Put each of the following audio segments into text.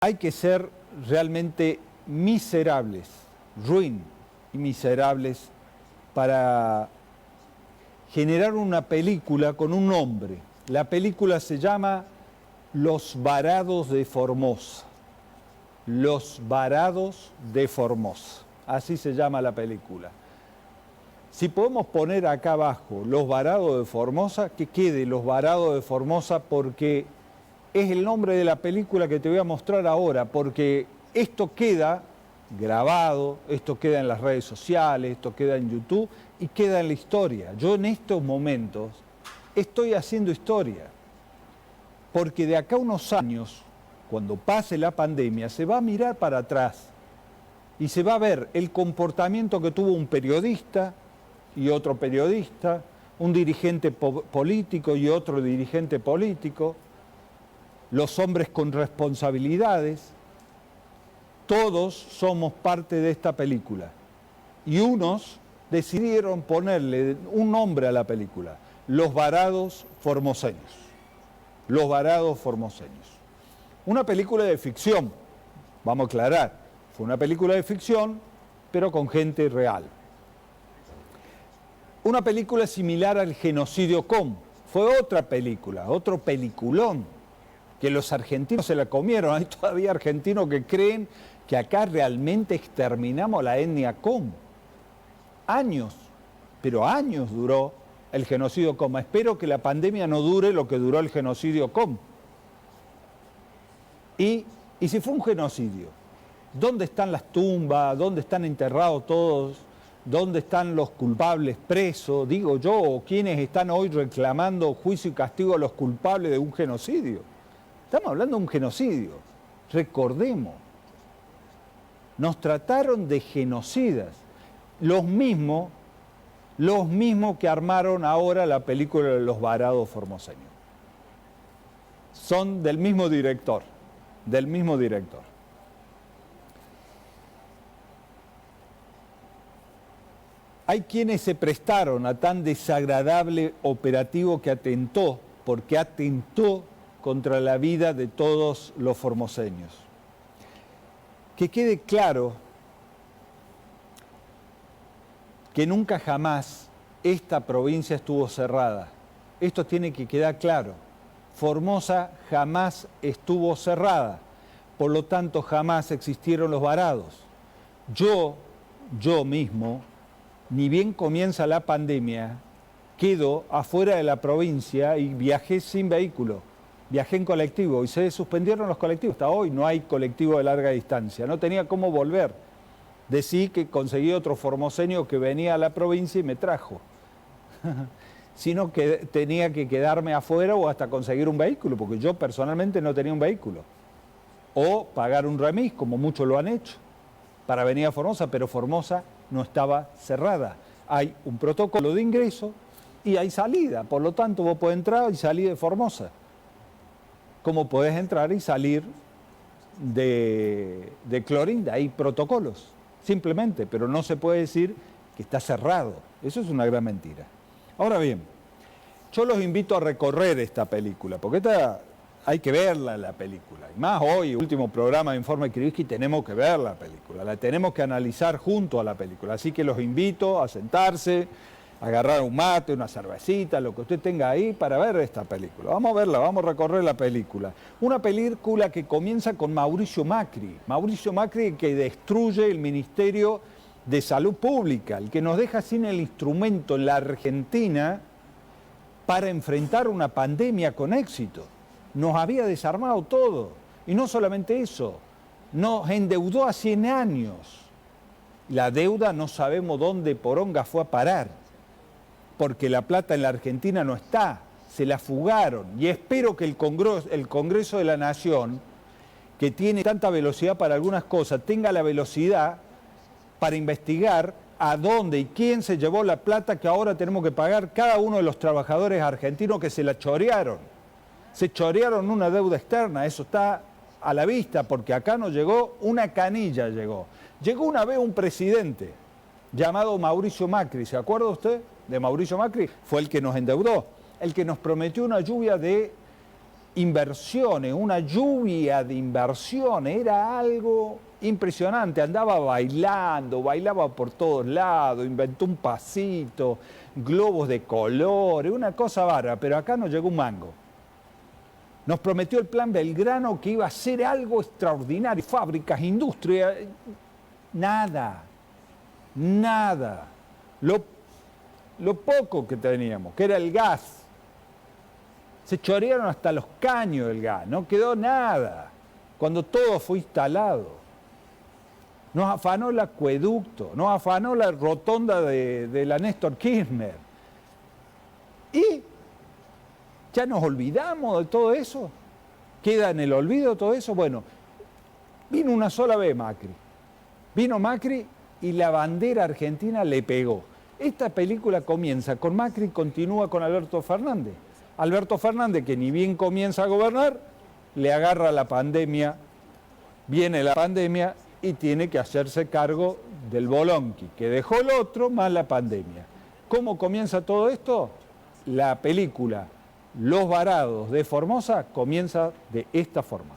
Hay que ser realmente miserables, ruin y miserables, para generar una película con un nombre. La película se llama Los Varados de Formosa. Los Varados de Formosa. Así se llama la película. Si podemos poner acá abajo Los Varados de Formosa, que quede Los Varados de Formosa, porque es el nombre de la película que te voy a mostrar ahora, porque esto queda grabado, esto queda en las redes sociales, esto queda en YouTube y queda en la historia. Yo en estos momentos estoy haciendo historia, porque de acá a unos años, cuando pase la pandemia, se va a mirar para atrás y se va a ver el comportamiento que tuvo un periodista y otro periodista, un dirigente político y otro dirigente político, los hombres con responsabilidades. Todos somos parte de esta película. Y unos decidieron ponerle un nombre a la película: Los Varados Formoseños. Los Varados Formoseños. Una película de ficción, vamos a aclarar. Fue una película de ficción, pero con gente real. Una película similar al Genocidio Com. Fue otra película, otro peliculón, que los argentinos se la comieron. Hay todavía argentinos que creen que acá realmente exterminamos la etnia Com. Años, pero años duró el genocidio Com. Espero que la pandemia no dure lo que duró el genocidio Com. Y si fue un genocidio, ¿dónde están las tumbas? ¿Dónde están enterrados todos? ¿Dónde están los culpables presos? Digo yo, o quienes están hoy reclamando juicio y castigo a los culpables de un genocidio. Estamos hablando de un genocidio. Recordemos, nos trataron de genocidas. Los mismos que armaron ahora la película de Los Varados Formoseños. Son del mismo director, Hay quienes se prestaron a tan desagradable operativo que atentó contra la vida de todos los formoseños. Que quede claro que nunca jamás esta provincia estuvo cerrada. Esto tiene que quedar claro. Formosa jamás estuvo cerrada, por lo tanto jamás existieron los varados. Yo mismo, ni bien comienza la pandemia, quedo afuera de la provincia y viajé sin vehículo. Viajé en colectivo y se suspendieron los colectivos. Hasta hoy no hay colectivo de larga distancia. No tenía cómo volver. Decí que conseguí otro formoseño que venía a la provincia y me trajo. Sino que tenía que quedarme afuera o hasta conseguir un vehículo, porque yo personalmente no tenía un vehículo. O pagar un remis, como muchos lo han hecho, para venir a Formosa, pero Formosa no estaba cerrada. Hay un protocolo de ingreso y hay salida. Por lo tanto, vos podés entrar y salir de Formosa, como podés entrar y salir de Clorinda. Hay protocolos, simplemente, pero no se puede decir que está cerrado. Eso es una gran mentira. Ahora bien, yo los invito a recorrer esta película, porque hay que verla, la película. Y más hoy, último programa de Informe Krivitsky, tenemos que ver la película, la tenemos que analizar junto a la película. Así que los invito a sentarse, a agarrar un mate, una cervecita, lo que usted tenga ahí para ver esta película. Vamos a verla, vamos a recorrer la película. Una película que comienza con Mauricio Macri. Mauricio Macri, que destruye el Ministerio de Salud Pública, el que nos deja sin el instrumento en la Argentina para enfrentar una pandemia con éxito. Nos había desarmado todo. Y no solamente eso, nos endeudó a 100 años. La deuda no sabemos dónde poronga fue a parar, porque la plata en la Argentina no está, se la fugaron. Y espero que el Congreso de la Nación, que tiene tanta velocidad para algunas cosas, tenga la velocidad para investigar a dónde y quién se llevó la plata que ahora tenemos que pagar cada uno de los trabajadores argentinos que se la chorearon. Se chorearon una deuda externa, eso está a la vista, porque acá no llegó una canilla, llegó. Llegó una vez un presidente llamado Mauricio Macri, ¿se acuerda usted de Mauricio Macri? Fue el que nos endeudó, el que nos prometió una lluvia de inversiones, una lluvia de inversiones, era algo impresionante, andaba bailando, bailaba por todos lados, inventó un pasito, globos de colores, una cosa bárbara, pero acá no llegó un mango. Nos prometió el plan Belgrano que iba a ser algo extraordinario, fábricas, industria, nada, nada. Lo poco que teníamos, que era el gas, se chorearon hasta los caños del gas, no quedó nada, cuando todo fue instalado. Nos afanó el acueducto, nos afanó la rotonda de la Néstor Kirchner. Y ya nos olvidamos de todo eso, queda en el olvido todo eso. Bueno, vino una sola vez Macri, vino Macri y la bandera argentina le pegó. Esta película comienza con Macri y continúa con Alberto Fernández. Alberto Fernández, que ni bien comienza a gobernar, le agarra la pandemia, viene la pandemia y tiene que hacerse cargo del bolonqui, que dejó el otro más la pandemia. ¿Cómo comienza todo esto? La película Los Varados de Formosa comienza de esta forma.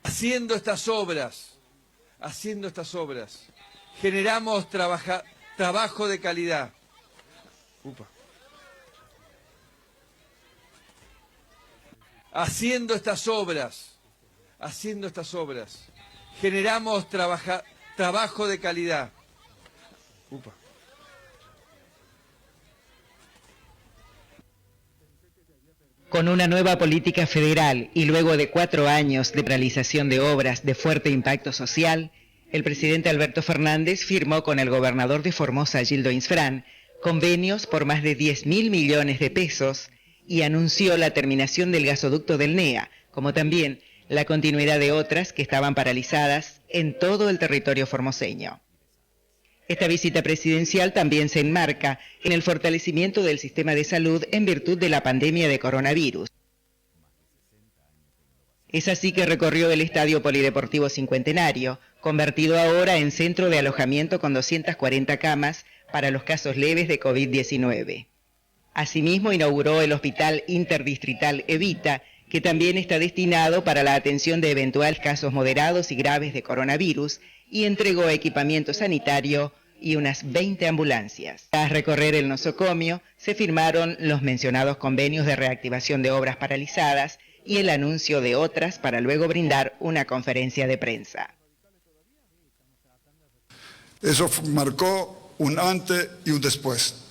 Haciendo estas obras, generamos trabajo de calidad. Haciendo estas obras, generamos trabajo de calidad. Con una nueva política federal y luego de 4 años de paralización de obras de fuerte impacto social, el presidente Alberto Fernández firmó con el gobernador de Formosa, Gildo Insfrán, convenios por más de 10.000 millones de pesos y anunció la terminación del gasoducto del NEA, como también la continuidad de otras que estaban paralizadas en todo el territorio formoseño. Esta visita presidencial también se enmarca en el fortalecimiento del sistema de salud en virtud de la pandemia de coronavirus. Es así que recorrió el Estadio Polideportivo Cincuentenario, convertido ahora en centro de alojamiento con 240 camas para los casos leves de COVID-19. Asimismo, inauguró el Hospital Interdistrital Evita, que también está destinado para la atención de eventuales casos moderados y graves de coronavirus, y entregó equipamiento sanitario y unas 20 ambulancias. Tras recorrer el nosocomio, se firmaron los mencionados convenios de reactivación de obras paralizadas y el anuncio de otras para luego brindar una conferencia de prensa. Eso marcó un antes y un después.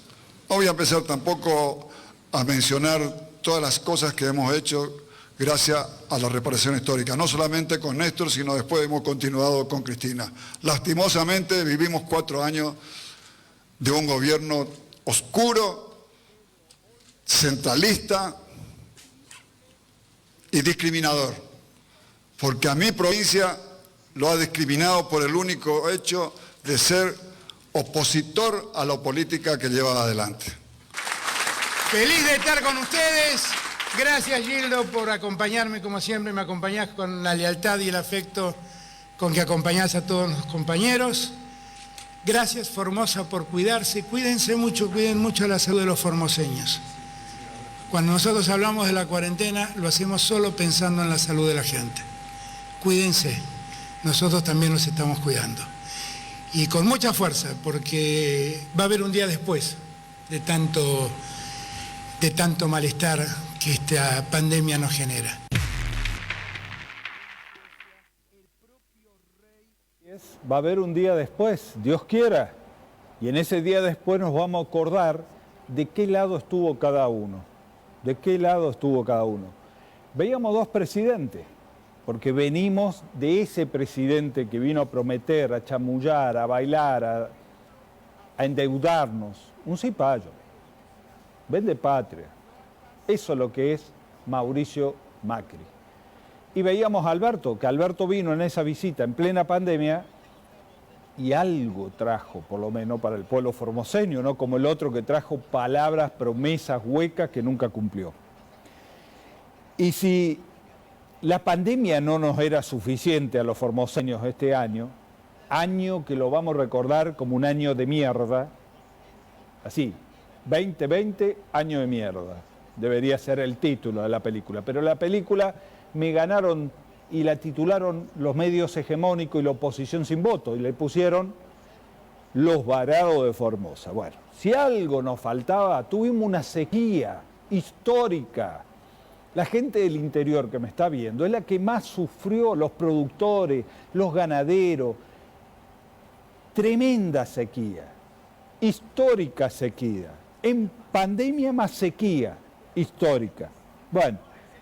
No voy a empezar tampoco a mencionar todas las cosas que hemos hecho gracias a la reparación histórica, no solamente con Néstor, sino después hemos continuado con Cristina. Lastimosamente vivimos 4 años de un gobierno oscuro, centralista y discriminador, porque a mi provincia lo ha discriminado por el único hecho de ser opositor a la política que lleva adelante. Feliz de estar con ustedes. Gracias, Gildo, por acompañarme, como siempre me acompañás con la lealtad y el afecto con que acompañás a todos los compañeros. Gracias, Formosa, por cuidarse. Cuídense mucho, cuiden mucho la salud de los formoseños. Cuando nosotros hablamos de la cuarentena, lo hacemos solo pensando en la salud de la gente. Cuídense, nosotros también nos estamos cuidando. Y con mucha fuerza, porque va a haber un día después de tanto malestar que esta pandemia nos genera. Va a haber un día después, Dios quiera, y en ese día después nos vamos a acordar de qué lado estuvo cada uno, Veíamos 2 presidentes, porque venimos de ese presidente que vino a prometer, a chamullar, a bailar, a endeudarnos, un cipayo, vende patria. Eso es lo que es Mauricio Macri. Y veíamos a Alberto, que Alberto vino en esa visita en plena pandemia y algo trajo, por lo menos para el pueblo formoseño, no como el otro que trajo palabras, promesas huecas que nunca cumplió. Y si la pandemia no nos era suficiente a los formoseños este año que lo vamos a recordar como un año de mierda, así, 2020, año de mierda. debería ser el título de la película. Pero la película me ganaron y la titularon los medios hegemónicos y la oposición sin voto, y le pusieron Los Varados de Formosa. Bueno, si algo nos faltaba, tuvimos una sequía histórica. La gente del interior que me está viendo es la que más sufrió, los productores, los ganaderos. Tremenda sequía, histórica sequía, en pandemia más sequía histórica. Bueno,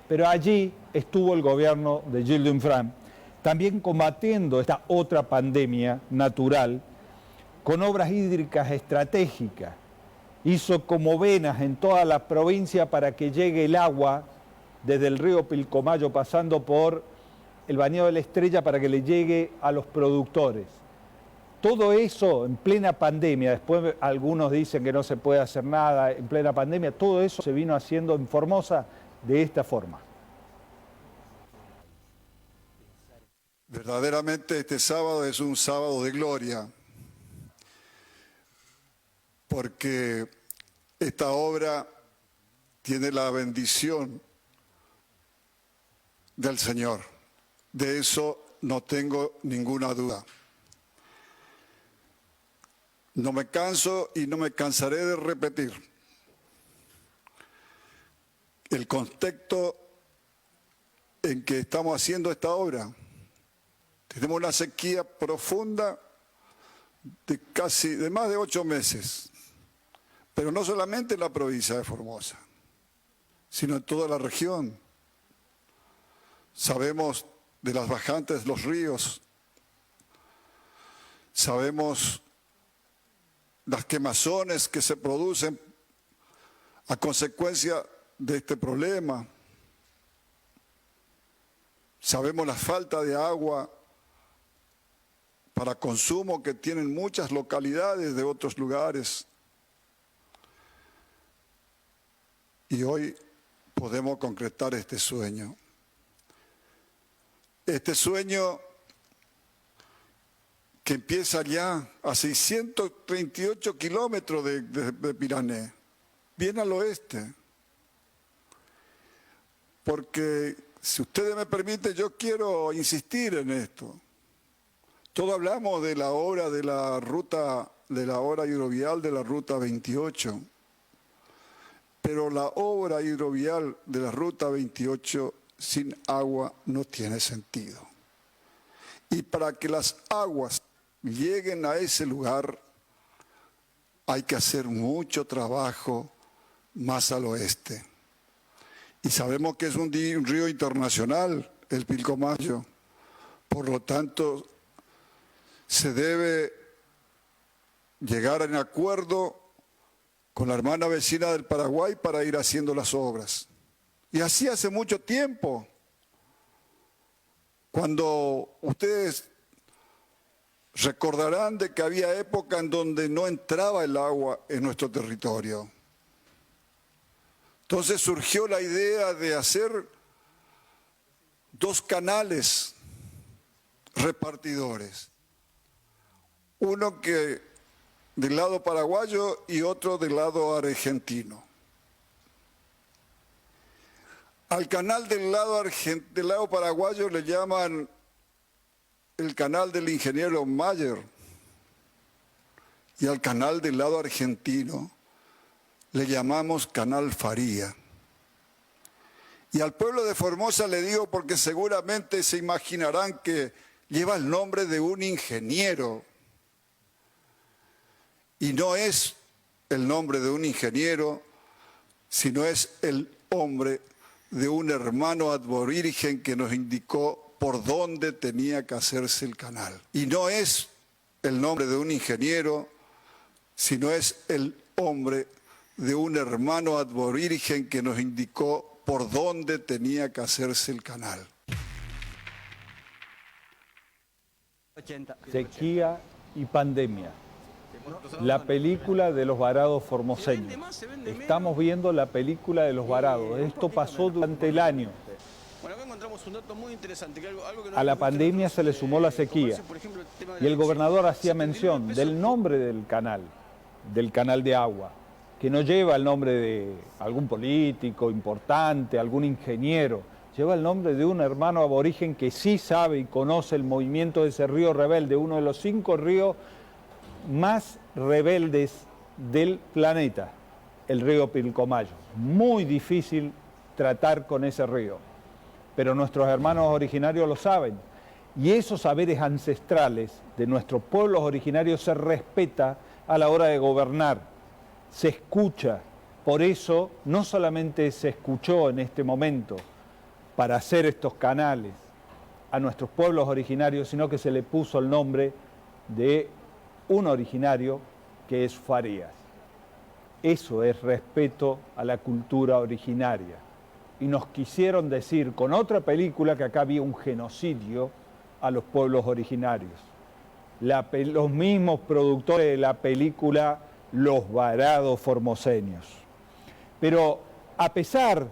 pero allí estuvo el gobierno de Gildo Infran, también combatiendo esta otra pandemia natural, con obras hídricas estratégicas. Hizo como venas en toda la provincia para que llegue el agua desde el río Pilcomayo, pasando por el Bañado de la Estrella, para que le llegue a los productores. Todo eso en plena pandemia, después algunos dicen que no se puede hacer nada en plena pandemia, todo eso se vino haciendo en Formosa de esta forma. Verdaderamente este sábado es un sábado de gloria, porque esta obra tiene la bendición del Señor. De eso no tengo ninguna duda. No me canso y no me cansaré de repetir. El contexto en que estamos haciendo esta obra. Tenemos una sequía profunda de más de 8 meses, pero no solamente en la provincia de Formosa, sino en toda la región. Sabemos de las bajantes de los ríos, sabemos las quemazones que se producen a consecuencia de este problema. Sabemos la falta de agua para consumo que tienen muchas localidades de otros lugares. Y hoy podemos concretar este sueño. Este sueño que empieza ya a 638 kilómetros de Pirané, bien al oeste. Porque, si ustedes me permiten, yo quiero insistir en esto. Todos hablamos de la obra de la ruta, de la obra hidrovial de la ruta 28, pero la obra hidrovial de la ruta 28 sin agua no tiene sentido. Y para que las aguas lleguen a ese lugar, hay que hacer mucho trabajo más al oeste. Y sabemos que es un río internacional, el Pilcomayo. Por lo tanto, se debe llegar a un acuerdo con la hermana vecina del Paraguay para ir haciendo las obras. Y así hace mucho tiempo, cuando ustedes recordarán de que había época en donde no entraba el agua en nuestro territorio. Entonces surgió la idea de hacer 2 canales repartidores. Uno que del lado paraguayo y otro del lado argentino. Al canal del lado paraguayo le llaman el canal del ingeniero Mayer, y al canal del lado argentino le llamamos Canal Faría. Y al pueblo de Formosa le digo porque seguramente se imaginarán que lleva el nombre de un ingeniero. Y no es el nombre de un ingeniero, sino es el nombre de un hermano aborigen que nos indicó por dónde tenía que hacerse el canal. Y no es el nombre de un ingeniero, sino es el nombre de un hermano aborigen que nos indicó por dónde tenía que hacerse el canal. Sequía y pandemia. La película de los varados formoseños. Estamos viendo la película de los varados. Esto pasó durante el año. A la pandemia se le sumó la sequía. Y el gobernador hacía mención del nombre del canal de agua, que no lleva el nombre de algún político importante, algún ingeniero, lleva el nombre de un hermano aborigen que sí sabe y conoce el movimiento de ese río rebelde, uno de los 5 ríos más rebeldes del planeta, el río Pilcomayo. Muy difícil tratar con ese río, pero nuestros hermanos originarios lo saben. Y esos saberes ancestrales de nuestros pueblos originarios se respeta a la hora de gobernar, se escucha. Por eso no solamente se escuchó en este momento para hacer estos canales a nuestros pueblos originarios, sino que se le puso el nombre de un originario que es Farías. Eso es respeto a la cultura originaria. Y nos quisieron decir con otra película que acá había un genocidio a los pueblos originarios. Los mismos productores de la película Los Varados Formoseños. Pero a pesar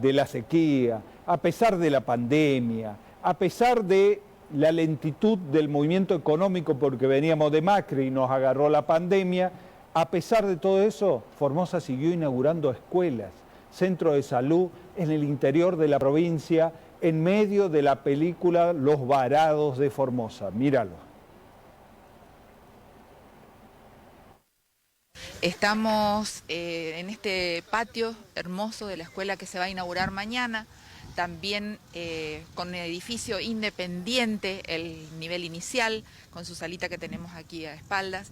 de la sequía, a pesar de la pandemia, a pesar de la lentitud del movimiento económico porque veníamos de Macri y nos agarró la pandemia, a pesar de todo eso, Formosa siguió inaugurando escuelas, centros de salud en el interior de la provincia, en medio de la película Los Varados de Formosa. Míralo. Estamos en este patio hermoso de la escuela que se va a inaugurar mañana, también con un edificio independiente, el nivel inicial, con su salita que tenemos aquí a espaldas.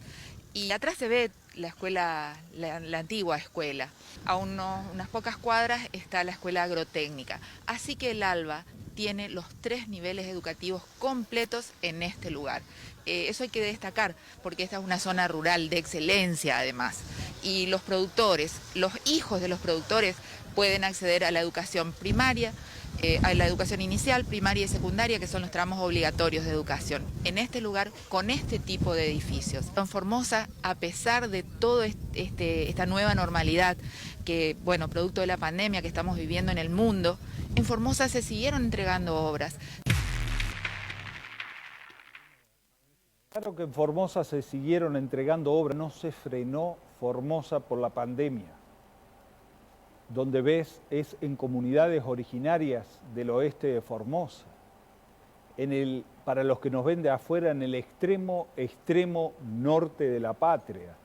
Y atrás se ve la escuela, la antigua escuela. A unas pocas cuadras está la escuela agrotécnica. Así que el ALBA tiene los 3 niveles educativos completos en este lugar. Eso hay que destacar, porque esta es una zona rural de excelencia además. Y los productores, los hijos de los productores pueden acceder a la educación primaria, a la educación inicial, primaria y secundaria, que son los tramos obligatorios de educación. En este lugar, con este tipo de edificios. En Formosa, a pesar de toda esta nueva normalidad, que, bueno, producto de la pandemia que estamos viviendo en el mundo, en Formosa se siguieron entregando obras. Claro que en Formosa se siguieron entregando obras, no se frenó Formosa por la pandemia. Donde ves es en comunidades originarias del oeste de Formosa. Para los que nos ven de afuera, en el extremo norte de la patria.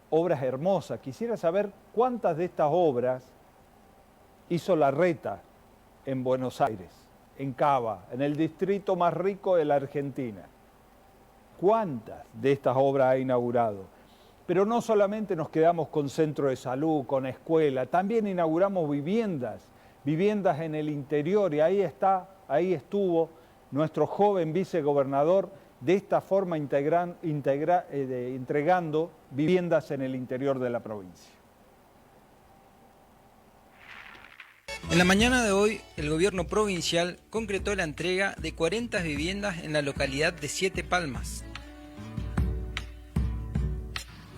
Obras hermosas. Quisiera saber cuántas de estas obras hizo Larreta en Buenos Aires, en Cava, en el distrito más rico de la Argentina. ¿Cuántas de estas obras ha inaugurado? Pero no solamente nos quedamos con centro de salud, con escuela, también inauguramos viviendas en el interior, y ahí estuvo nuestro joven vicegobernador de esta forma entregando viviendas en el interior de la provincia. En la mañana de hoy, el gobierno provincial concretó la entrega de 40 viviendas en la localidad de Siete Palmas.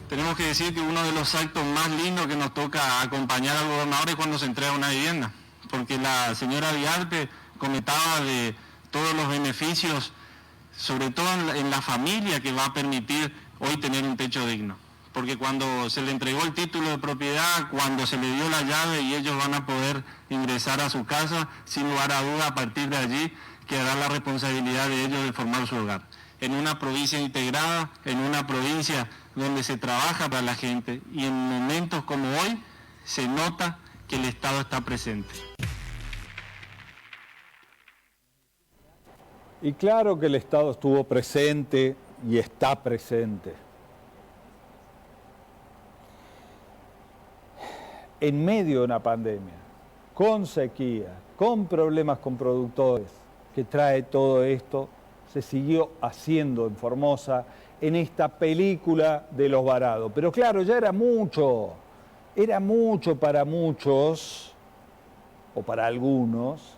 Tenemos que decir que uno de los actos más lindos que nos toca acompañar al gobernador es cuando se entrega una vivienda, porque la señora Viarte comentaba de todos los beneficios, sobre todo en la familia, que va a permitir hoy tener un techo digno. Porque cuando se le entregó el título de propiedad, cuando se le dio la llave y ellos van a poder ingresar a su casa, sin lugar a duda, a partir de allí quedará la responsabilidad de ellos de formar su hogar. En una provincia integrada, en una provincia donde se trabaja para la gente, y en momentos como hoy se nota que el Estado está presente. Y claro que el Estado estuvo presente y está presente. En medio de una pandemia, con sequía, con problemas con productores, que trae todo esto, se siguió haciendo en Formosa, en esta película de Los Varados. Pero claro, ya era mucho para muchos, o para algunos,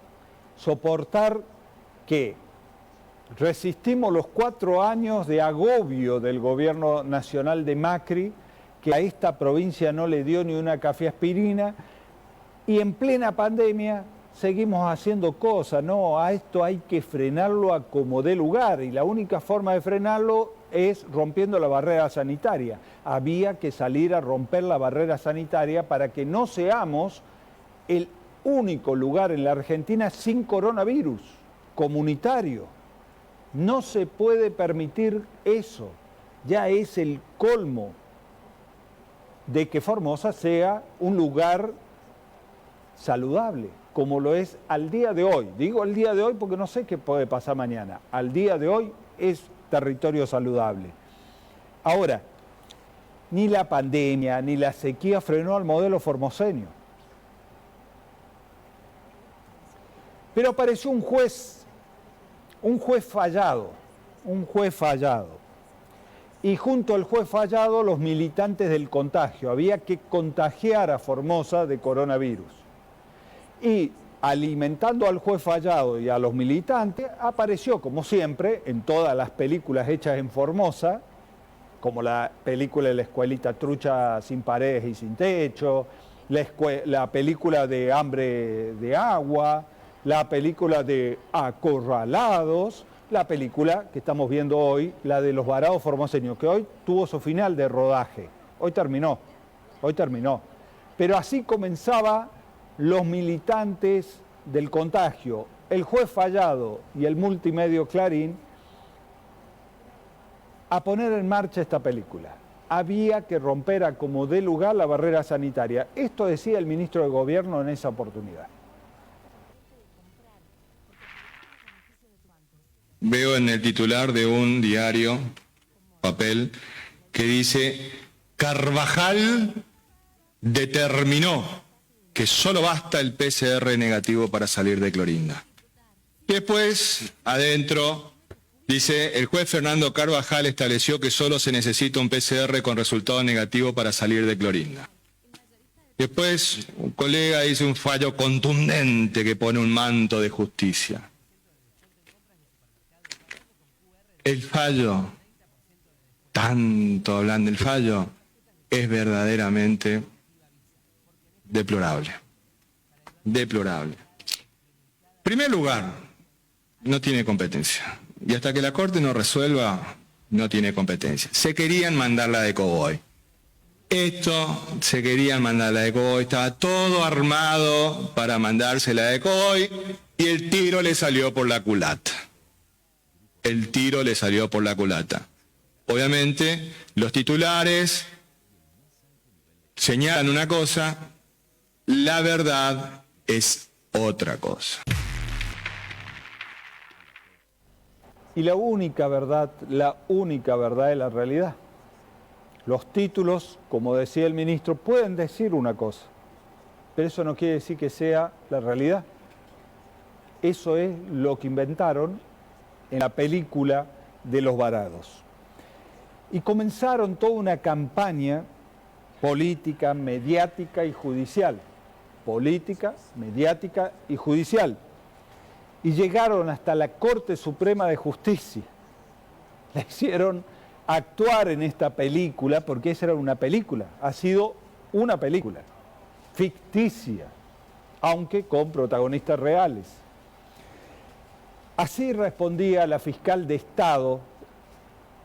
soportar que resistimos los 4 años de agobio del gobierno nacional de Macri, que a esta provincia no le dio ni una cafeaspirina, y en plena pandemia seguimos haciendo cosas, no, a esto hay que frenarlo a como dé lugar y la única forma de frenarlo es rompiendo la barrera sanitaria. Había que salir a romper la barrera sanitaria para que no seamos el único lugar en la Argentina sin coronavirus comunitario. No se puede permitir eso, ya es el colmo de que Formosa sea un lugar saludable, como lo es al día de hoy. Digo al día de hoy porque no sé qué puede pasar mañana. Al día de hoy es territorio saludable. Ahora, ni la pandemia ni la sequía frenó al modelo formoseño. Pero apareció un juez fallado. Y junto al juez fallado, los militantes del contagio. Había que contagiar a Formosa de coronavirus. Y alimentando al juez fallado y a los militantes, apareció, como siempre, en todas las películas hechas en Formosa, como la película de la escuelita trucha sin paredes y sin techo, la película de Hambre de agua, la película de Acorralados, la película que estamos viendo hoy, la de Los Varados Formoseños, que hoy tuvo su final de rodaje. Hoy terminó. Pero así comenzaba los militantes del contagio, el juez fallado y el multimedio Clarín a poner en marcha esta película. Había que romper a como dé lugar la barrera sanitaria. Esto decía el ministro de Gobierno en esa oportunidad. Veo en el titular de un diario, papel, que dice: Carvajal determinó que solo basta el PCR negativo para salir de Clorinda. Y después, adentro, dice: el juez Fernando Carvajal estableció que solo se necesita un PCR con resultado negativo para salir de Clorinda. Después, un colega dice un fallo contundente que pone un manto de justicia. El fallo, tanto hablan del fallo, es verdaderamente deplorable. Deplorable. En primer lugar, no tiene competencia. Y hasta que la Corte no resuelva, no tiene competencia. Se querían mandarla de Cogoy. Se querían mandarla de Cogoy. Estaba todo armado para mandársela de Cogoy y el tiro le salió por la culata. Obviamente, los titulares señalan una cosa, la verdad es otra cosa. Y la única verdad es la realidad. Los títulos, como decía el ministro, pueden decir una cosa, pero eso no quiere decir que sea la realidad. Eso es lo que inventaron en la película de Los Varados. Y comenzaron toda una campaña política, mediática y judicial. Y llegaron hasta la Corte Suprema de Justicia. La hicieron actuar en esta película, porque esa era una película, ha sido una película ficticia, aunque con protagonistas reales. Así respondía la fiscal de Estado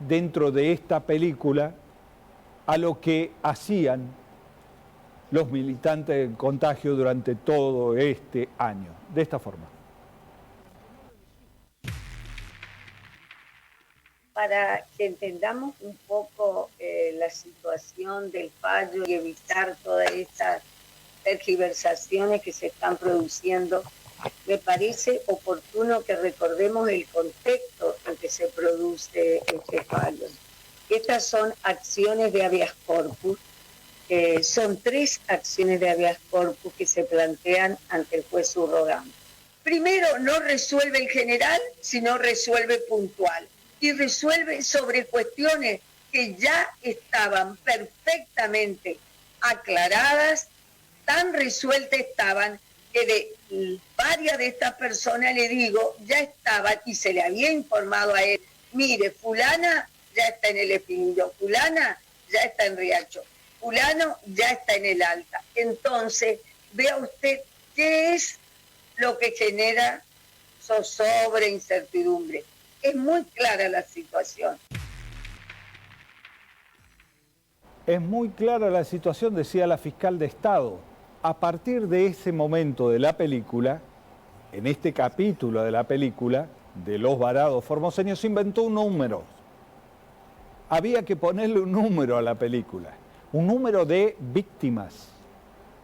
dentro de esta película a lo que hacían los militantes del contagio durante todo este año, de esta forma. Para que entendamos un poco la situación del fallo y evitar todas estas tergiversaciones que se están produciendo, me parece oportuno que recordemos el contexto en que se produce este fallo. Estas son acciones de habeas corpus, son 3 acciones de habeas corpus que se plantean ante el juez subrogante. Primero, no resuelve el general, sino resuelve puntual. Y resuelve sobre cuestiones que ya estaban perfectamente aclaradas, tan resueltas estaban que de varias de estas personas, le digo, ya estaban y se le había informado a él: mire, fulana ya está en el Espinillo, fulana ya está en Riacho, fulano ya está en el Alta. Entonces, vea usted qué es lo que genera zozobra e incertidumbre. Es muy clara la situación. Es muy clara la situación, decía la fiscal de Estado. A partir de ese momento de la película, en este capítulo de la película, de los varados formoseños, se inventó un número. Había que ponerle un número a la película, un número de víctimas.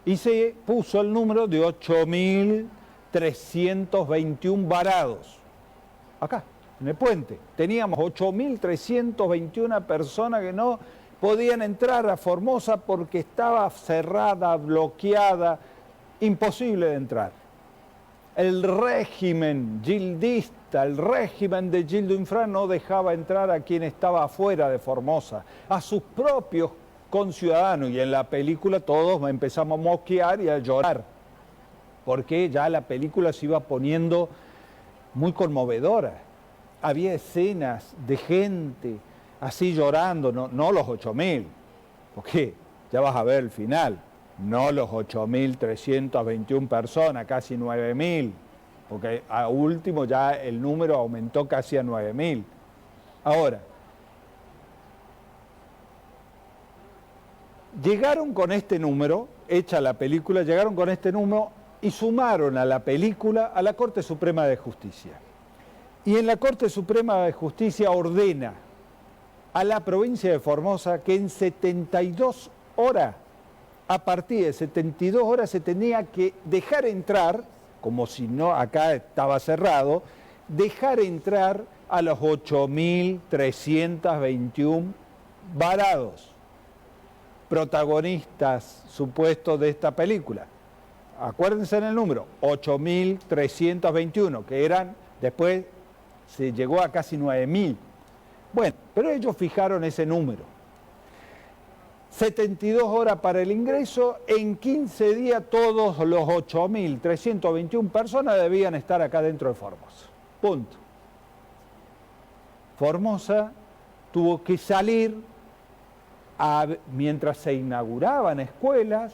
Y se puso el número de 8.321 varados. Acá, en el puente, teníamos 8.321 personas que no podían entrar a Formosa porque estaba cerrada, bloqueada, imposible de entrar. El régimen gildista, el régimen de Gildo Infran no dejaba entrar a quien estaba afuera de Formosa, a sus propios conciudadanos, y en la película todos empezamos a mosquear y a llorar, porque ya la película se iba poniendo muy conmovedora. Había escenas de gente así llorando, no los 8.000, porque ya vas a ver el final, no los 8.321 personas, casi 9.000, porque a último ya el número aumentó casi a 9.000. Ahora, llegaron con este número, hecha la película, llegaron con este número y sumaron a la película a la Corte Suprema de Justicia. Y en la Corte Suprema de Justicia ordena a la provincia de Formosa que en 72 horas, a partir de 72 horas se tenía que dejar entrar, como si no acá estaba cerrado, dejar entrar a los 8.321 varados, protagonistas supuestos de esta película. Acuérdense en el número, 8.321, que eran, después se llegó a casi 9.000. Bueno, pero ellos fijaron ese número. 72 horas para el ingreso, en 15 días todos los 8.321 personas debían estar acá dentro de Formosa. Punto. Formosa tuvo que salir mientras se inauguraban escuelas.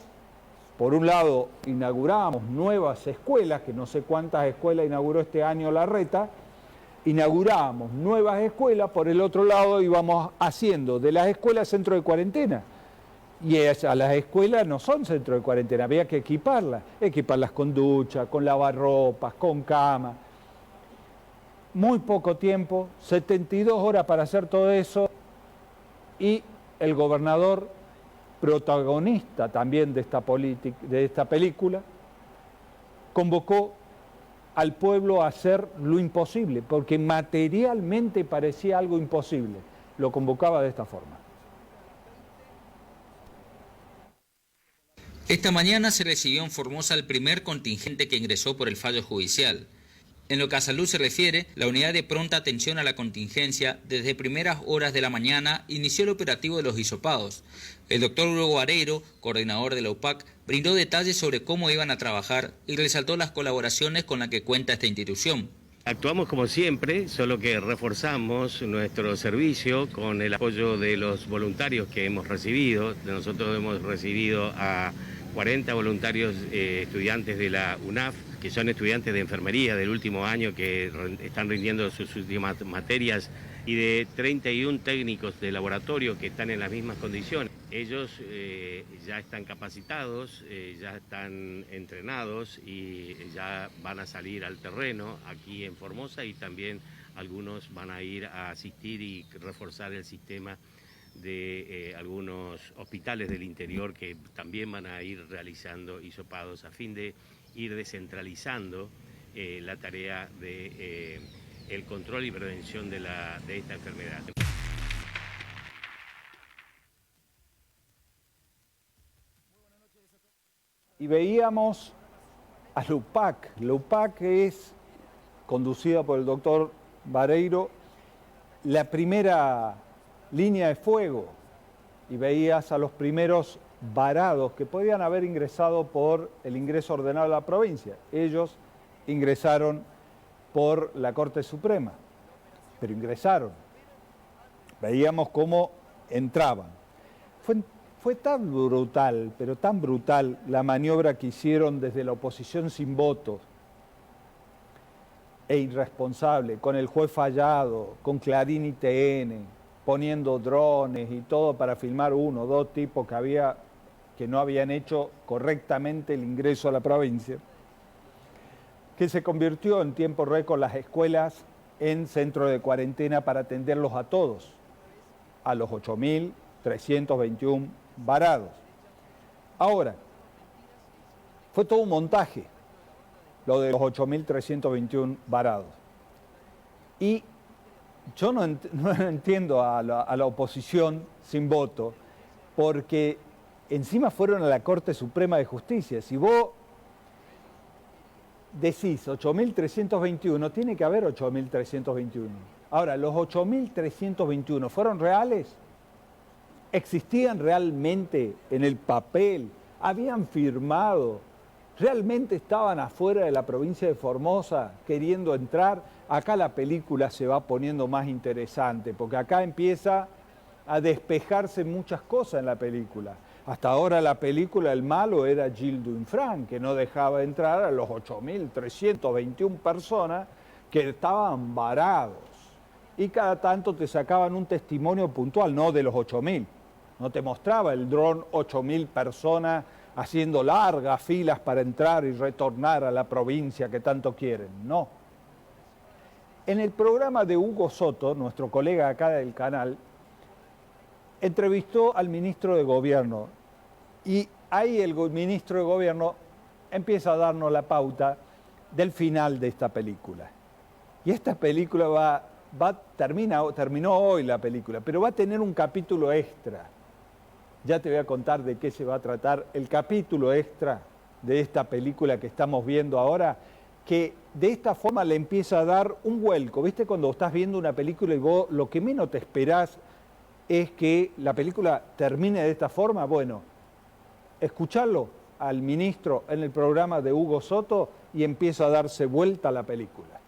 Por un lado, inaugurábamos nuevas escuelas, que no sé cuántas escuelas inauguró este año Larreta, inaugurábamos nuevas escuelas, por el otro lado íbamos haciendo de las escuelas centro de cuarentena. Y a las escuelas no son centro de cuarentena, había que equiparlas con ducha, con lavarropas, con cama. Muy poco tiempo, 72 horas para hacer todo eso, y el gobernador, protagonista también de esta película, convocó al pueblo a hacer lo imposible, porque materialmente parecía algo imposible. Lo convocaba de esta forma. Esta mañana se recibió en Formosa el primer contingente que ingresó por el fallo judicial. En lo que a salud se refiere, la unidad de pronta atención a la contingencia, desde primeras horas de la mañana, inició el operativo de los hisopados. El doctor Hugo Vareiro, coordinador de la UPAC, brindó detalles sobre cómo iban a trabajar y resaltó las colaboraciones con las que cuenta esta institución. Actuamos como siempre, solo que reforzamos nuestro servicio con el apoyo de los voluntarios que hemos recibido. Nosotros hemos recibido a 40 voluntarios estudiantes de la UNAF, que son estudiantes de enfermería del último año que están rindiendo sus últimas materias, y de 31 técnicos de laboratorio que están en las mismas condiciones. Ellos ya están capacitados, ya están entrenados y ya van a salir al terreno aquí en Formosa, y también algunos van a ir a asistir y reforzar el sistema de algunos hospitales del interior que también van a ir realizando hisopados a fin de ir descentralizando la tarea de el control y prevención de esta enfermedad. Y veíamos a la UPAC. La UPAC es conducida por el doctor Vareiro, la primera línea de fuego, y veías a los primeros varados que podían haber ingresado por el ingreso ordenado de la provincia. Ellos ingresaron por la Corte Suprema, pero ingresaron. Veíamos cómo entraban. Fue tan brutal, pero tan brutal la maniobra que hicieron desde la oposición sin votos e irresponsable, con el juez fallado, con Clarín y TN, poniendo drones y todo para filmar 1 o 2 tipos que no habían hecho correctamente el ingreso a la provincia, que se convirtió en tiempo récord las escuelas en centro de cuarentena para atenderlos a todos, a los 8.321 varados. Ahora, fue todo un montaje, lo de los 8.321 varados. Y yo no entiendo a la oposición sin voto, porque encima fueron a la Corte Suprema de Justicia. Si vos decís 8.321, tiene que haber 8.321. Ahora, ¿los 8.321 fueron reales? ¿Existían realmente en el papel? ¿Habían firmado? ¿Realmente estaban afuera de la provincia de Formosa queriendo entrar? Acá la película se va poniendo más interesante, porque acá empieza a despejarse muchas cosas en la película. Hasta ahora la película, el malo era Gildo Infran, que no dejaba entrar a los 8.321 personas que estaban varados. Y cada tanto te sacaban un testimonio puntual, no de los 8.000. No te mostraba el dron 8.000 personas haciendo largas filas para entrar y retornar a la provincia que tanto quieren. No. En el programa de Hugo Soto, nuestro colega acá del canal, entrevistó al ministro de Gobierno y ahí el ministro de Gobierno empieza a darnos la pauta del final de esta película. Y esta película terminó hoy la película, pero va a tener un capítulo extra. Ya te voy a contar de qué se va a tratar el capítulo extra de esta película que estamos viendo ahora, que de esta forma le empieza a dar un vuelco. ¿Viste cuando estás viendo una película y vos lo que menos te esperás es que la película termine de esta forma? Bueno, escucharlo al ministro en el programa de Hugo Soto y empieza a darse vuelta la película.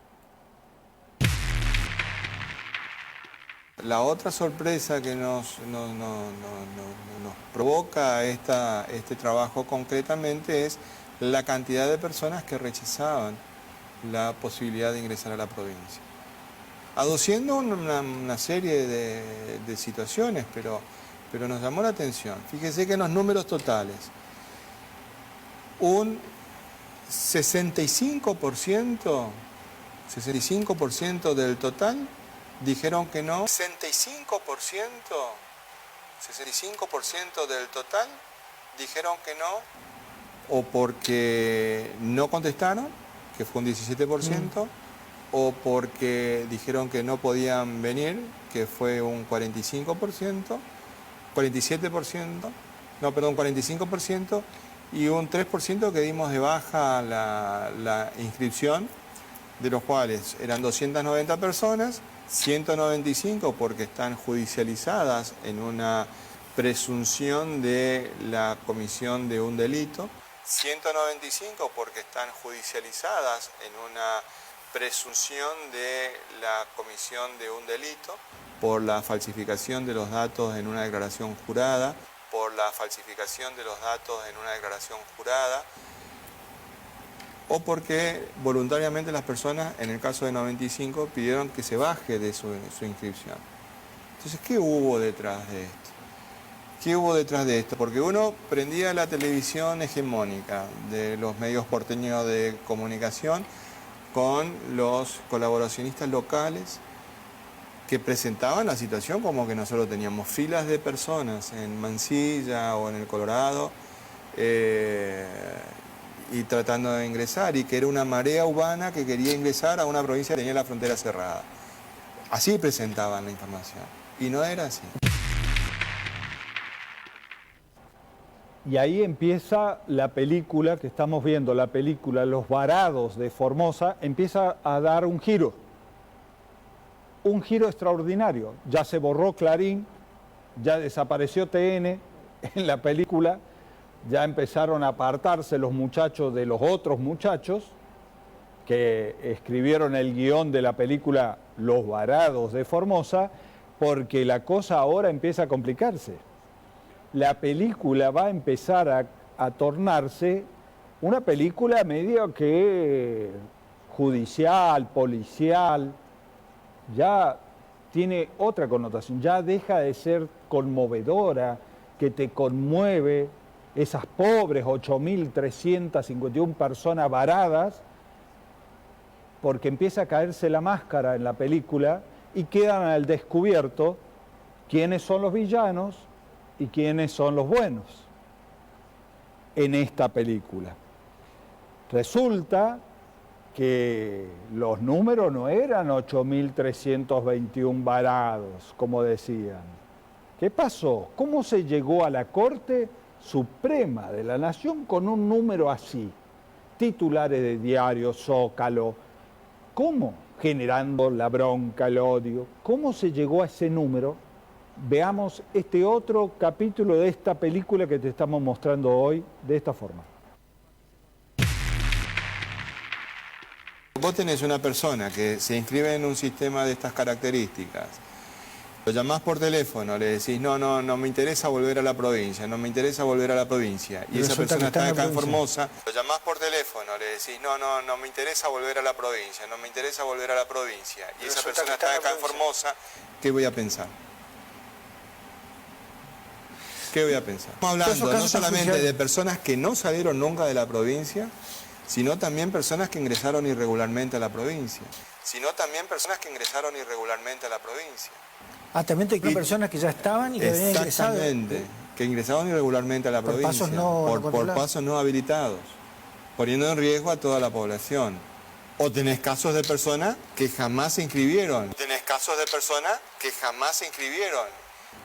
La otra sorpresa que nos provoca este trabajo concretamente es la cantidad de personas que rechazaban la posibilidad de ingresar a la provincia. Aduciendo una serie de situaciones, pero nos llamó la atención. Fíjese que en los números totales, un 65% del total dijeron que no. 65% del total dijeron que no, o porque no contestaron, que fue un 17%, o porque dijeron que no podían venir, que fue un 45%, 45%, y un 3% que dimos de baja la inscripción, de los cuales eran 290 personas, 195 porque están judicializadas en una presunción de la comisión de un delito, 195 porque están judicializadas en una presunción de la comisión de un delito por la falsificación de los datos en una declaración jurada, o porque voluntariamente las personas, en el caso de 95, pidieron que se baje de su inscripción. Entonces, ¿qué hubo detrás de esto? Porque uno prendía la televisión hegemónica de los medios porteños de comunicación con los colaboracionistas locales que presentaban la situación como que nosotros teníamos filas de personas en Mansilla o en el Colorado y tratando de ingresar, y que era una marea urbana que quería ingresar a una provincia que tenía la frontera cerrada. Así presentaban la información, y no era así. Y ahí empieza la película que estamos viendo, la película Los Varados de Formosa, empieza a dar un giro extraordinario. Ya se borró Clarín, ya desapareció TN en la película, ya empezaron a apartarse los muchachos de los otros muchachos que escribieron el guión de la película Los Varados de Formosa, porque la cosa ahora empieza a complicarse. La película va a empezar a tornarse una película medio que judicial, policial, ya tiene otra connotación, ya deja de ser conmovedora, que te conmueve esas pobres 8.351 personas varadas, porque empieza a caerse la máscara en la película y quedan al descubierto quiénes son los villanos y quiénes son los buenos en esta película. Resulta que los números no eran 8.321 varados, como decían. ¿Qué pasó? ¿Cómo se llegó a la Corte Suprema de la Nación con un número así? Titulares de diario, Zócalo. ¿Cómo? Generando la bronca, el odio. ¿Cómo se llegó a ese número? Veamos este otro capítulo de esta película que te estamos mostrando hoy de esta forma. Vos tenés una persona que se inscribe en un sistema de estas características, lo llamás por teléfono, le decís, no me interesa volver a la provincia, no me interesa volver a la provincia, y esa persona está acá en Formosa, lo llamás por teléfono, le decís, no me interesa volver a la provincia, no me interesa volver a la provincia, y esa persona está acá en Formosa, ¿qué voy a pensar? ¿Qué voy a pensar? Estamos hablando no solamente de personas que no salieron nunca de la provincia, sino también personas que ingresaron irregularmente a la provincia. Ah, también hay personas que ya estaban y que habían ingresado. Exactamente, que ingresaron irregularmente a la provincia. Por pasos no habilitados, poniendo en riesgo a toda la población. O tenés casos de personas que jamás se inscribieron.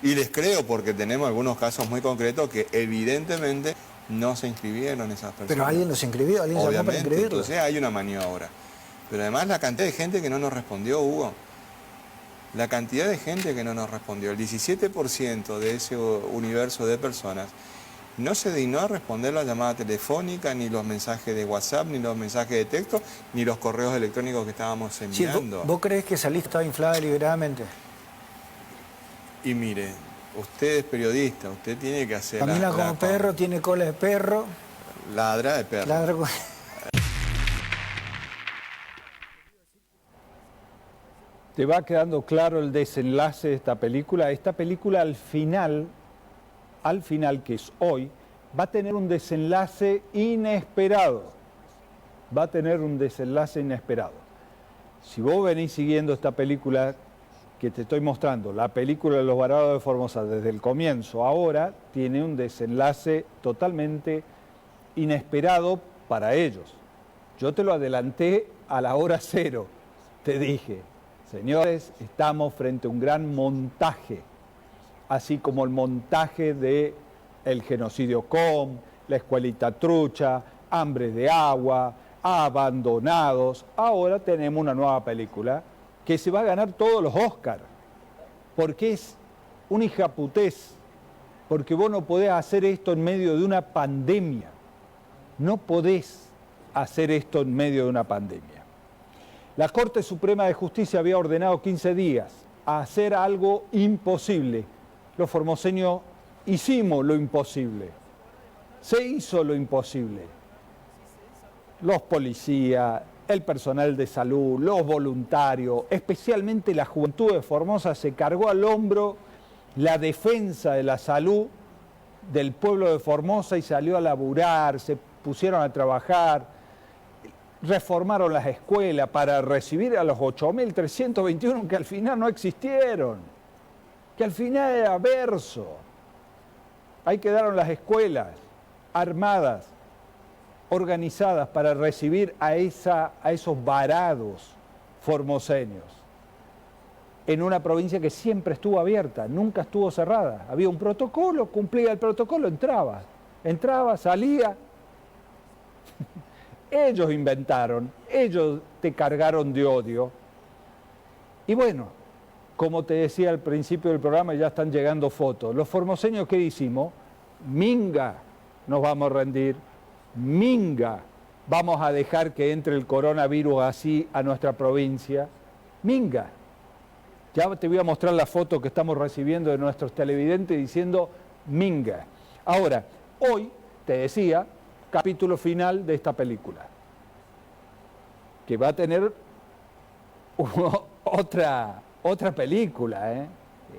Y les creo porque tenemos algunos casos muy concretos que evidentemente no se inscribieron esas personas. Pero alguien los inscribió, alguien llamó para inscribirlos. Entonces hay una maniobra. Pero además la cantidad de gente que no nos respondió, Hugo. La cantidad de gente que no nos respondió. El 17% de ese universo de personas no se dignó a responder la llamada telefónica, ni los mensajes de WhatsApp, ni los mensajes de texto, ni los correos electrónicos que estábamos enviando. Sí, ¿vos crees que esa lista estaba inflada deliberadamente? Y mire, usted es periodista, usted tiene que hacer... Camina como perro, tiene cola de perro. Ladra de perro. Ladra con... ¿Te va quedando claro el desenlace de esta película? Esta película al final, que es hoy, va a tener un desenlace inesperado. Si vos venís siguiendo esta película que te estoy mostrando, la película de los varados de Formosa desde el comienzo, ahora tiene un desenlace totalmente inesperado para ellos. Yo te lo adelanté a la hora cero, te dije, señores, estamos frente a un gran montaje, así como el montaje de el genocidio Com, la escuelita trucha, Hambres de agua, Abandonados. Ahora tenemos una nueva película que se va a ganar todos los Oscars, porque es una hijaputez, porque vos no podés hacer esto en medio de una pandemia. No podés hacer esto en medio de una pandemia. La Corte Suprema de Justicia había ordenado 15 días a hacer algo imposible. Los formoseños hicimos lo imposible. Se hizo lo imposible. Los policías, el personal de salud, los voluntarios, especialmente la juventud de Formosa, se cargó al hombro la defensa de la salud del pueblo de Formosa y salió a laburar, se pusieron a trabajar. Reformaron las escuelas para recibir a los 8.321 que al final no existieron, que al final era verso. Ahí quedaron las escuelas armadas, organizadas para recibir a esos varados formoseños en una provincia que siempre estuvo abierta, nunca estuvo cerrada. Había un protocolo, cumplía el protocolo, entraba, salía. Ellos inventaron, ellos te cargaron de odio. Y bueno, como te decía al principio del programa, ya están llegando fotos. Los formoseños, ¿qué hicimos? Minga, nos vamos a rendir. Minga, vamos a dejar que entre el coronavirus así a nuestra provincia. Minga. Ya te voy a mostrar la foto que estamos recibiendo de nuestros televidentes diciendo minga. Ahora, hoy, te decía, capítulo final de esta película. que va a tener otra película, ¿eh?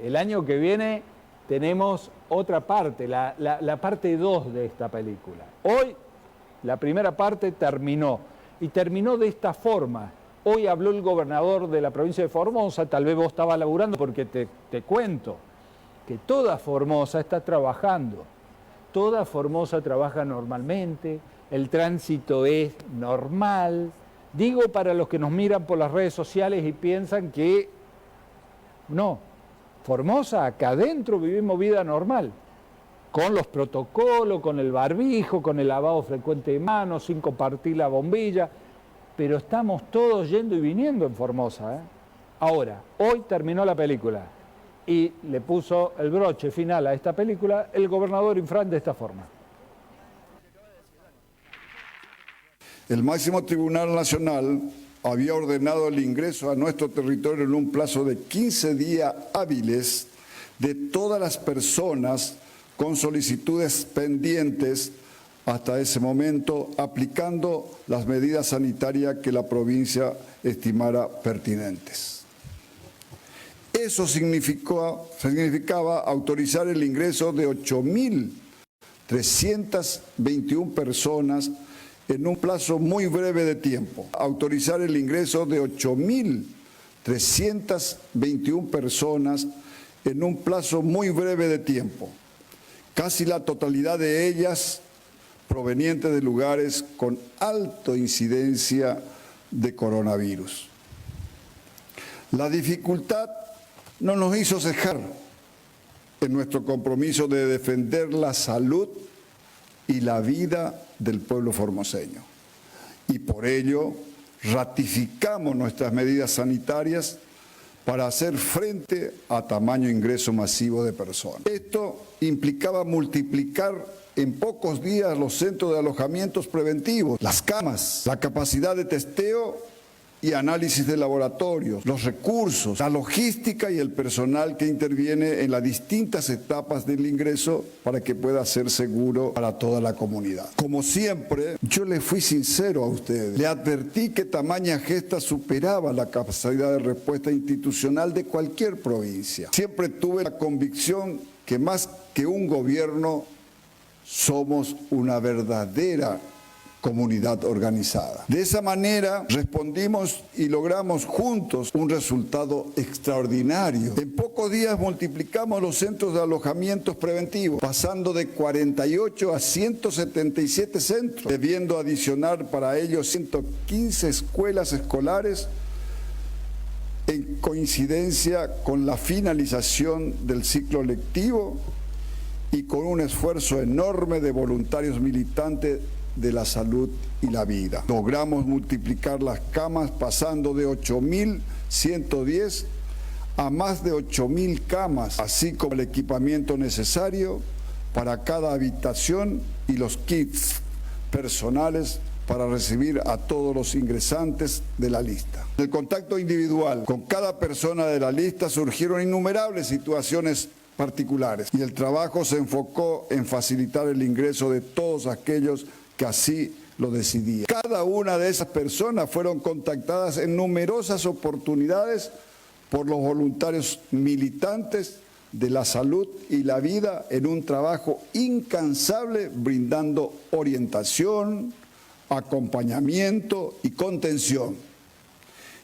El año que viene tenemos otra parte, la parte 2 de esta película. Hoy la primera parte terminó, y terminó de esta forma. Hoy habló el gobernador de la provincia de Formosa, tal vez vos estabas laburando porque te cuento que toda Formosa está trabajando, toda Formosa trabaja normalmente, el tránsito es normal. Digo para los que nos miran por las redes sociales y piensan que no, Formosa, acá adentro vivimos vida normal, con los protocolos, con el barbijo, con el lavado frecuente de manos, sin compartir la bombilla, pero estamos todos yendo y viniendo en Formosa, ¿eh? Ahora, hoy terminó la película y le puso el broche final a esta película el gobernador Infran de esta forma. El máximo Tribunal Nacional había ordenado el ingreso a nuestro territorio en un plazo de 15 días hábiles de todas las personas con solicitudes pendientes hasta ese momento, aplicando las medidas sanitarias que la provincia estimara pertinentes. Eso significaba autorizar el ingreso de 8.321 personas en un plazo muy breve de tiempo. Autorizar el ingreso de 8.321 personas en un plazo muy breve de tiempo. Casi la totalidad de ellas provenientes de lugares con alta incidencia de coronavirus. La dificultad no nos hizo cejar en nuestro compromiso de defender la salud y la vida del pueblo formoseño. Y por ello ratificamos nuestras medidas sanitarias para hacer frente a tamaño ingreso masivo de personas. Esto implicaba multiplicar en pocos días los centros de alojamientos preventivos, las camas, la capacidad de testeo y análisis de laboratorios, los recursos, la logística y el personal que interviene en las distintas etapas del ingreso para que pueda ser seguro para toda la comunidad. Como siempre, yo le fui sincero a ustedes. Le advertí que tamaña gesta superaba la capacidad de respuesta institucional de cualquier provincia. Siempre tuve la convicción que más que un gobierno, somos una verdadera comunidad organizada. De esa manera respondimos y logramos juntos un resultado extraordinario. En pocos días multiplicamos los centros de alojamientos preventivos, pasando de 48 a 177 centros, debiendo adicionar para ellos 115 escuelas escolares en coincidencia con la finalización del ciclo lectivo y con un esfuerzo enorme de voluntarios militantes de la salud y la vida. Logramos multiplicar las camas pasando de 8.110 a más de 8.000 camas, así como el equipamiento necesario para cada habitación y los kits personales para recibir a todos los ingresantes de la lista. En el contacto individual con cada persona de la lista surgieron innumerables situaciones particulares y el trabajo se enfocó en facilitar el ingreso de todos aquellos que así lo decidían. Cada una de esas personas fueron contactadas en numerosas oportunidades por los voluntarios militantes de la salud y la vida en un trabajo incansable brindando orientación, acompañamiento y contención.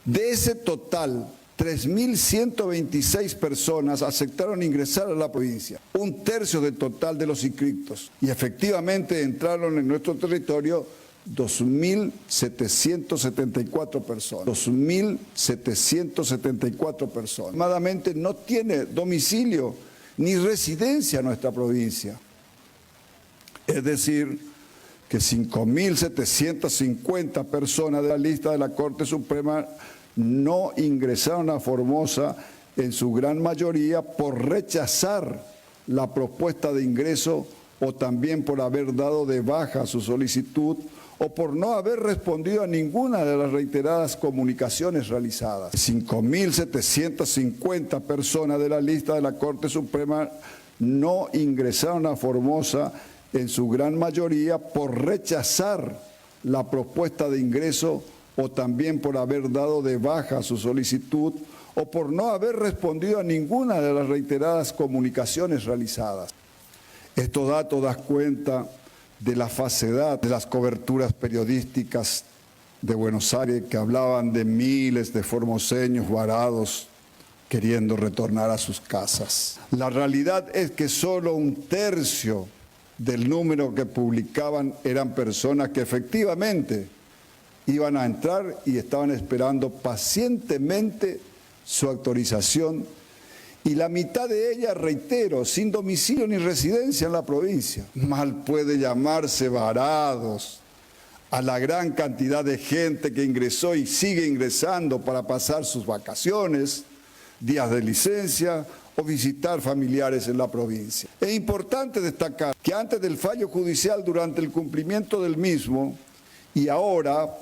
De ese total, 3.126 personas aceptaron ingresar a la provincia, un tercio del total de los inscritos, y efectivamente entraron en nuestro territorio 2.774 personas. 2.774 personas. Aproximadamente no tiene domicilio ni residencia en nuestra provincia. Es decir, que 5.750 personas de la lista de la Corte Suprema no ingresaron a Formosa en su gran mayoría por rechazar la propuesta de ingreso o también por haber dado de baja su solicitud o por no haber respondido a ninguna de las reiteradas comunicaciones realizadas. 5.750 personas de la lista de la Corte Suprema no ingresaron a Formosa en su gran mayoría por rechazar la propuesta de ingreso o también por haber dado de baja su solicitud o por no haber respondido a ninguna de las reiteradas comunicaciones realizadas. Estos datos dan cuenta de la falsedad de las coberturas periodísticas de Buenos Aires que hablaban de miles de formoseños varados queriendo retornar a sus casas. La realidad es que solo un tercio del número que publicaban eran personas que efectivamente iban a entrar y estaban esperando pacientemente su autorización, y la mitad de ellas, reitero, sin domicilio ni residencia en la provincia. Mal puede llamarse varados a la gran cantidad de gente que ingresó y sigue ingresando para pasar sus vacaciones, días de licencia o visitar familiares en la provincia. Es importante destacar que antes del fallo judicial, durante el cumplimiento del mismo y ahora,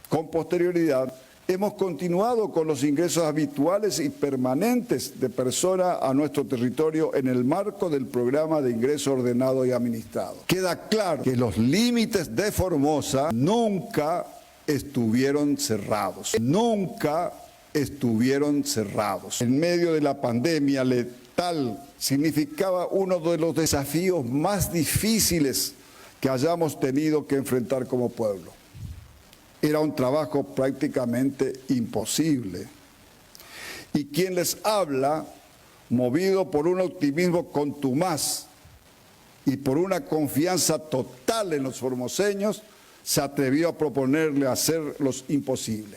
con posterioridad, hemos continuado con los ingresos habituales y permanentes de personas a nuestro territorio en el marco del programa de ingreso ordenado y administrado. Queda claro que los límites de Formosa nunca estuvieron cerrados. Nunca estuvieron cerrados. En medio de la pandemia letal significaba uno de los desafíos más difíciles que hayamos tenido que enfrentar como pueblo. Era un trabajo prácticamente imposible. Y quien les habla, movido por un optimismo contumaz y por una confianza total en los formoseños, se atrevió a proponerle hacer lo imposible.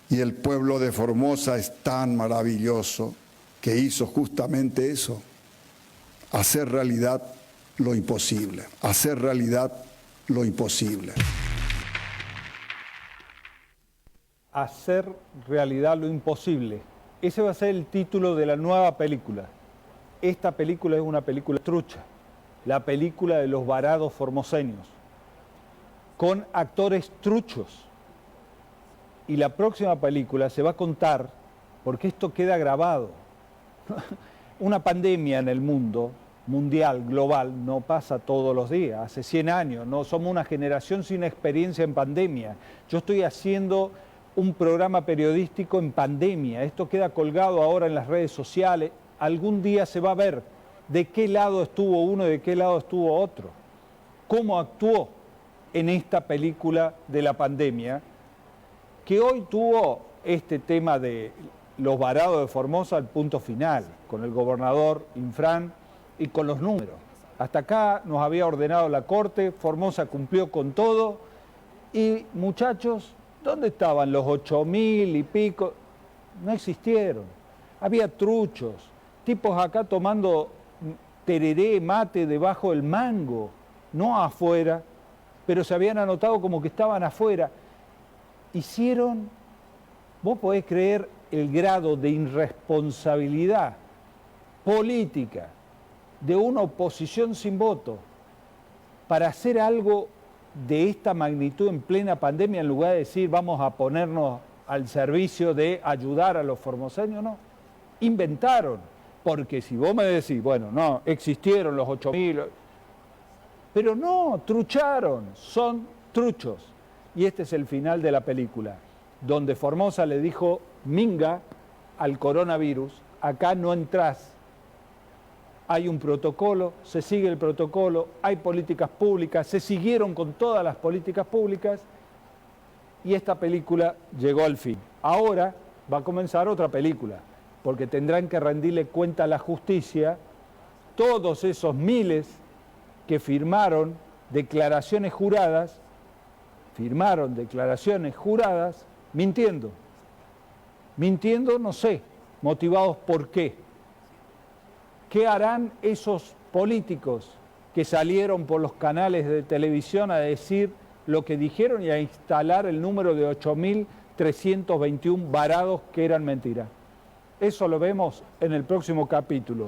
Y el pueblo de Formosa es tan maravilloso que hizo justamente eso, hacer realidad lo imposible, hacer realidad lo imposible. Hacer realidad lo imposible. Ese va a ser el título de la nueva película. Esta película es una película trucha, la película de los varados formoseños, con actores truchos. Y la próxima película se va a contar, porque esto queda grabado. Una pandemia en el mundo, mundial, global, no pasa todos los días. Hace 100 años, no somos una generación sin experiencia en pandemia. Yo estoy haciendo un programa periodístico en pandemia. Esto queda colgado ahora en las redes sociales. Algún día se va a ver de qué lado estuvo uno y de qué lado estuvo otro. Cómo actuó en esta película de la pandemia, que hoy tuvo este tema de los varados de Formosa al punto final, con el gobernador Infran y con los números. Hasta acá nos había ordenado la Corte, Formosa cumplió con todo y, muchachos, ¿dónde estaban los 8.000 y pico? No existieron. Había truchos, tipos acá tomando tereré, mate debajo del mango, no afuera, pero se habían anotado como que estaban afuera. Hicieron, vos podés creer el grado de irresponsabilidad política de una oposición sin voto para hacer algo de esta magnitud en plena pandemia, en lugar de decir vamos a ponernos al servicio de ayudar a los formoseños. No, inventaron, porque si vos me decís, bueno, no, existieron los 8.000, pero no, trucharon, son truchos. Y este es el final de la película, donde Formosa le dijo minga al coronavirus, acá no entrás. Hay un protocolo, se sigue el protocolo, hay políticas públicas, se siguieron con todas las políticas públicas y esta película llegó al fin. Ahora va a comenzar otra película, porque tendrán que rendirle cuenta a la justicia todos esos miles que firmaron declaraciones juradas mintiendo. Mintiendo, no sé, motivados por qué. ¿Qué harán esos políticos que salieron por los canales de televisión a decir lo que dijeron y a instalar el número de 8.321 varados que eran mentiras? Eso lo vemos en el próximo capítulo.